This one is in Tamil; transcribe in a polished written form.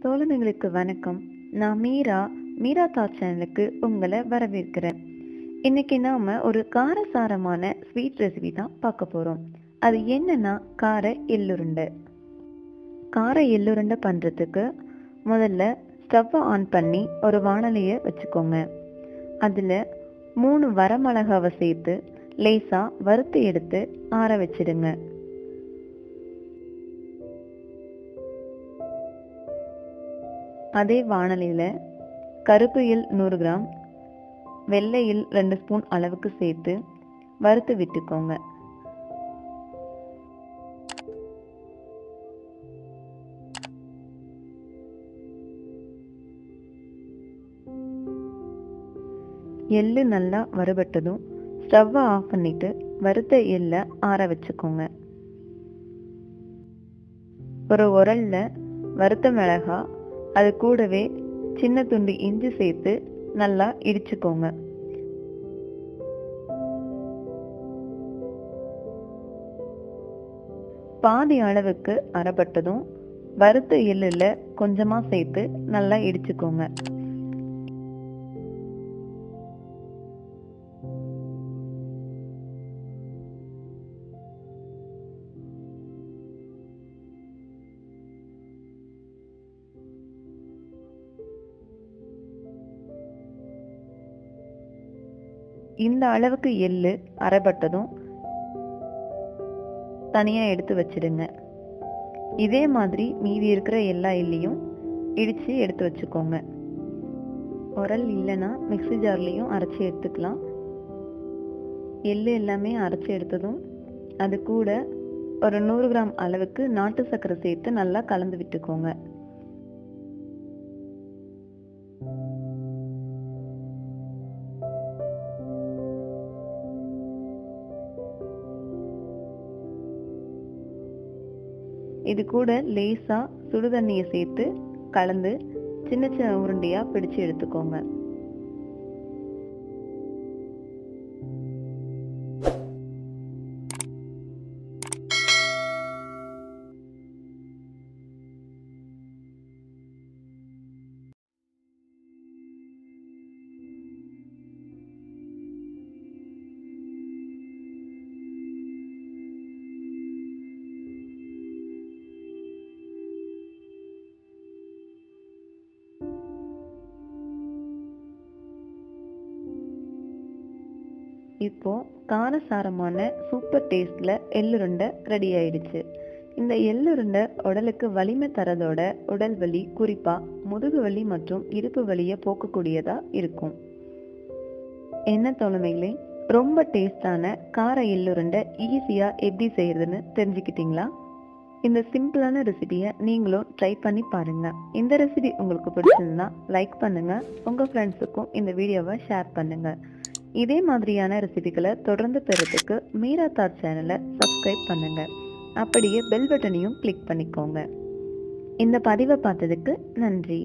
தோழமைகளுக்கு வணக்கம். நான் மீரா தாட் சேனலுக்கு உங்களை வரவேற்கிறேன். இன்னைக்கு நாம ஒரு காரசாரமான ஸ்வீட் ரெசிபி தான் பார்க்க போறோம். அது என்னன்னா கார எள்ளுருண்டை. கார எள்ளுருண்டை பண்றதுக்கு முதல்ல ஸ்டவ்வை ஆன் பண்ணி ஒரு வாணலியை வச்சுக்கோங்க. அதுல 3 வரமிளகாவை சேர்த்து லேசா வறுத்து எடுத்து ஆற வச்சிடுங்க. அதே வாணலியில கருப்பு எள் 100 கிராம், வெள்ளை எள் 2 ஸ்பூன் அளவுக்கு சேர்த்து வறுத்து விட்டுக்கோங்க. எள்ளு நல்லா வறுபட்டதும் ஸ்டவ்வை ஆஃப் பண்ணிட்டு வறுத்த எள்ளை ஆற வச்சுக்கோங்க. ஒரு உரல்ல வறுத்த மிளகாய், அது கூடவே சின்ன துண்டு இஞ்சி சேர்த்து நல்லா இடிச்சுக்கோங்க. பாதி அளவுக்கு அரைப்பட்டதும் வறுத்த எள்ளுல கொஞ்சமா சேர்த்து நல்லா இடிச்சுக்கோங்க. இந்த அளவுக்கு எள்ளு அரைப்பட்டதும் தனியா எடுத்து வச்சிடுங்க. இதே மாதிரி மீதி இருக்கிற எல்லா எள்ளையும் இடிச்சு எடுத்து வச்சுக்கோங்க. உரல் இல்லைன்னா மிக்ஸி ஜார்லையும் அரைச்சி எடுத்துக்கலாம். எள்ளு எல்லாமே அரைச்சி எடுத்ததும் அது கூட ஒரு 100 கிராம் அளவுக்கு நாட்டு சர்க்கரை சேர்த்து நல்லா கலந்து விட்டுக்கோங்க. இது கூட லேசா சுடுதண்ணியை சேர்த்து கலந்து சின்ன சின்ன உருண்டையா பிடிச்சு எடுத்துக்கோங்க. இப்போ காரசாரமான சூப்பர் டேஸ்ட்ல எள்ளுருண்டை ரெடி ஆயிடுச்சு. இந்த எள்ளுருண்டை உடலுக்கு வலிமை தரதோட உடல் வலி, குறிப்பா முதுகு வலி மற்றும் இடுப்பு வலியை போக்கக்கூடியதா இருக்கும். என்ன தோழமைகளே, ரொம்ப டேஸ்டான கார எள்ளுருண்டை ஈஸியா எப்படி செய்யறதுன்னு தெரிஞ்சுக்கிட்டீங்களா? இந்த சிம்பிளான ரெசிபியை நீங்களும் ட்ரை பண்ணி பாருங்க. இந்த ரெசிபி உங்களுக்கு பிடிச்சிருந்தா லைக் பண்ணுங்க. உங்க ஃப்ரெண்ட்ஸுக்கும் இந்த வீடியோவை ஷேர் பண்ணுங்க. இதே மாதிரியான ரெசிபிகளை தொடர்ந்து பெறதுக்கு மீரா தாட் சேனலை சப்ஸ்கிரைப் பண்ணுங்க. அப்படியே பெல் பட்டனையும் கிளிக் பண்ணிக்கோங்க. இந்த பதிவை பார்த்ததுக்கு நன்றி.